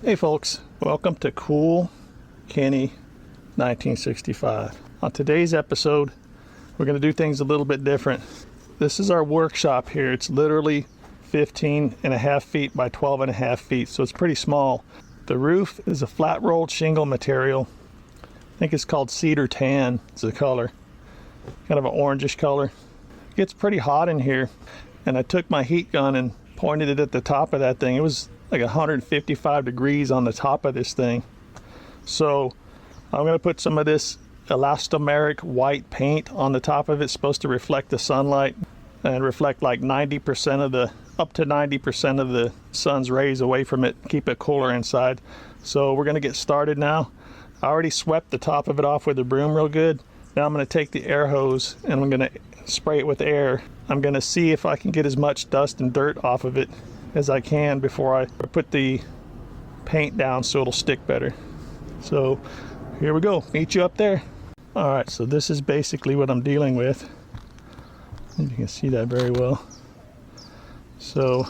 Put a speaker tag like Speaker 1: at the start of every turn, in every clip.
Speaker 1: Hey folks, welcome to Cool Kenny 1965. On today's episode, we're going to do things a little bit different. This is our workshop here. It's literally 15 and a half feet by 12 and a half feet, so it's pretty small. The roof is a flat rolled shingle material. I think it's called cedar tan. It's the color, kind of an orangish color. It gets pretty hot in here, and I took my heat gun and pointed it at the top of that thing. It was like 155 degrees on the top of this thing. So I'm going to put some of this elastomeric white paint on the top of it. It's supposed to reflect the sunlight and reflect like 90% of the, up to 90% of the sun's rays away from it, keep it cooler inside. So we're going to get started now. I already swept the top of it off with a broom real good. Now I'm going to take the air hose and I'm going to spray it with air. I'm going to see if I can get as much dust and dirt off of it as I can before I put the paint down so it'll stick better. So here we go, meet you up there. All right, so this is basically what I'm dealing with. You can see that very well. So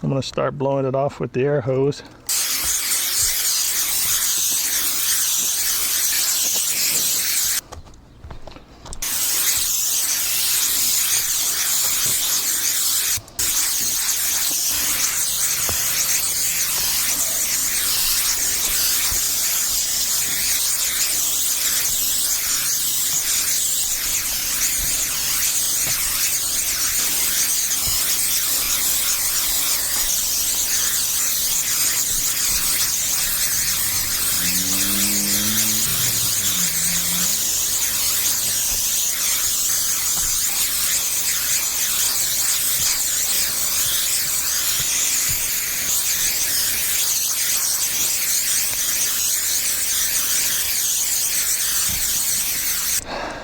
Speaker 1: I'm going to start blowing it off with the air hose.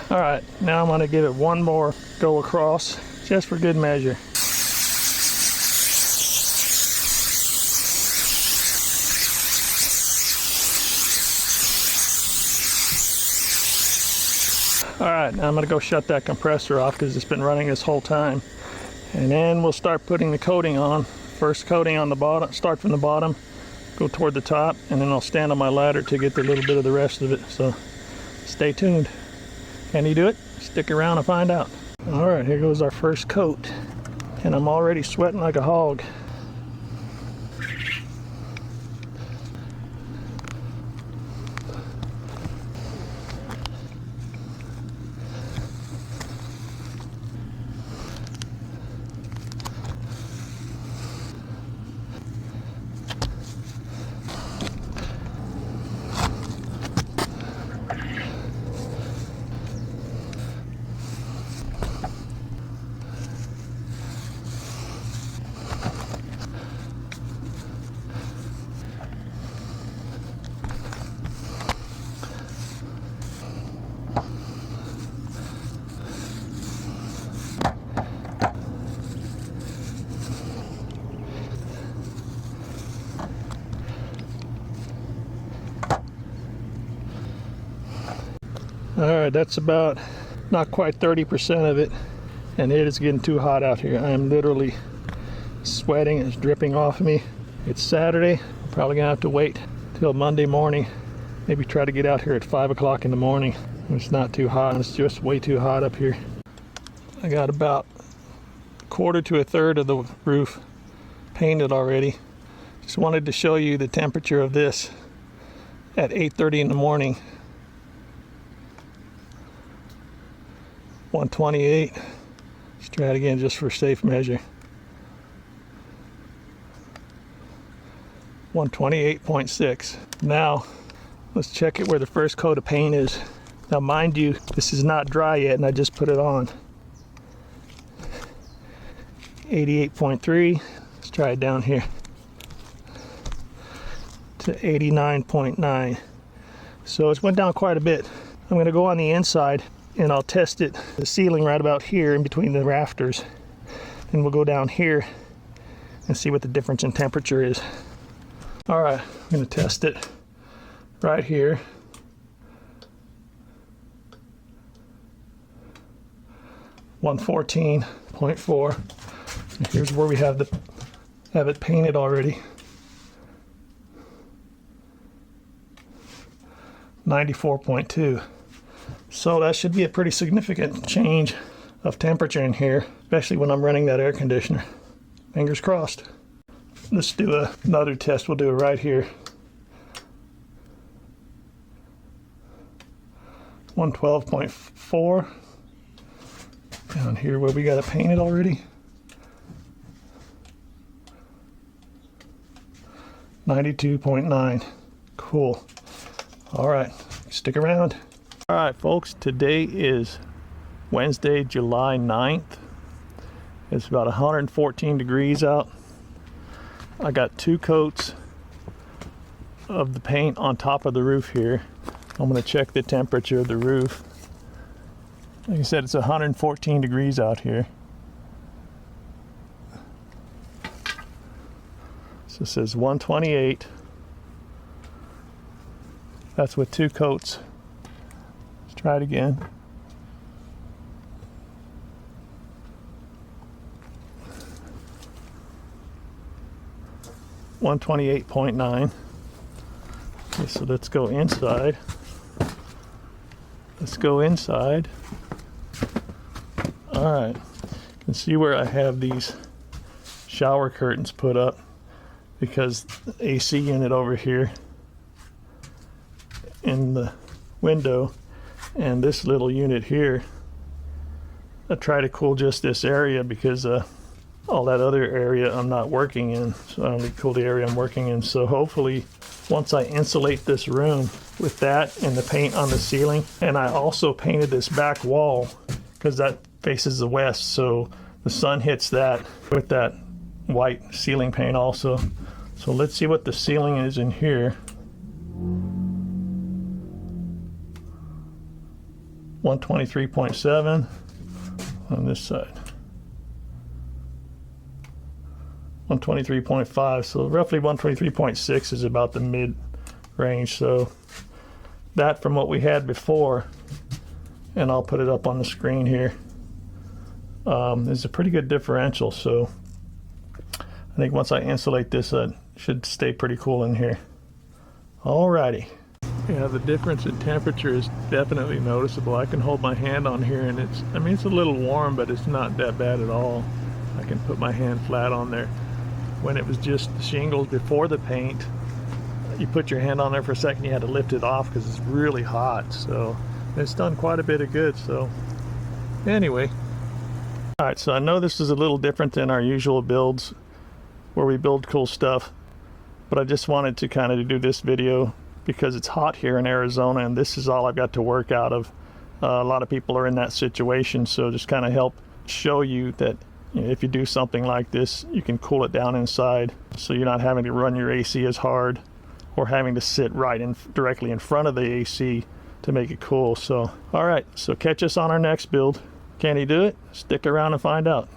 Speaker 1: All right, now I'm going to give it one more go across, just for good measure. All right, now I'm going to go shut that compressor off because it's been running this whole time. And then we'll start putting the coating on. First coating on the bottom, start from the bottom, go toward the top, and then I'll stand on my ladder to get a little bit of the rest of it. So stay tuned. Can you do it? Stick around and find out. All right, here goes our first coat. And I'm already sweating like a hog. All right, that's about not quite 30% of it, and it is getting too hot out here. I am literally sweating. It's dripping off of me. It's Saturday. I'm probably gonna have to wait till Monday morning. Maybe try to get out here at 5 o'clock in the morning. It's not too hot. It's just way too hot up here. I got about a quarter to a third of the roof painted already. Just wanted to show you the temperature of this at 8:30 in the morning. 128. Let's try it again just for safe measure. 128.6. Now let's check it where the first coat of paint is. Now mind you, this is not dry yet and I just put it on. 88.3. Let's try it down here to 89.9. So it's went down quite a bit. I'm going to go on the inside and I'll test it, the ceiling right about here in between the rafters. And we'll go down here and see what the difference in temperature is. All right, I'm gonna test it right here. 114.4. Here's where we have it painted already. 94.2. So that should be a pretty significant change of temperature in here, especially when I'm running that air conditioner. Fingers crossed. Let's do another test. We'll do it right here. 112.4. Down here where we got it painted already. 92.9. Cool. All right, stick around. All right, folks, today is Wednesday, July 9th. It's about 114 degrees out. I got 2 coats of the paint on top of the roof here. I'm going to check the temperature of the roof. Like I said, it's 114 degrees out here. So it says 128. That's with 2 coats. Let's try it again. $128.9. Okay, so let's go inside. Let's go inside. All right, you can see where I have these shower curtains put up because the AC unit over here in the window and this little unit here, I try to cool just this area because all that other area I'm not working in, so I only cool the area I'm working in. So hopefully once I insulate this room with that and the paint on the ceiling, and I also painted this back wall because that faces the west, so the sun hits that with that white ceiling paint also. So let's see what the ceiling is in here. 123.7 on this side. 123.5, so roughly 123.6 is about the mid range. So that from what we had before, and I'll put it up on the screen here, is a pretty good differential. So I think once I insulate this, it should stay pretty cool in here. Alrighty. Yeah, the difference in temperature is definitely noticeable. I can hold my hand on here and it's a little warm, but it's not that bad at all. I can put my hand flat on there. When it was just the shingles before the paint, you put your hand on there for a second, you had to lift it off because it's really hot. So it's done quite a bit of good. So anyway, all right, so I know this is a little different than our usual builds where we build cool stuff, but I just wanted to kind of do this video because it's hot here in Arizona and this is all I've got to work out of. A lot of people are in that situation, so just kind of help show you that if you do something like this, you can cool it down inside, so you're not having to run your AC as hard or having to sit directly in front of the AC to make it cool. So, all right, so catch us on our next build. Can he do it? Stick around and find out.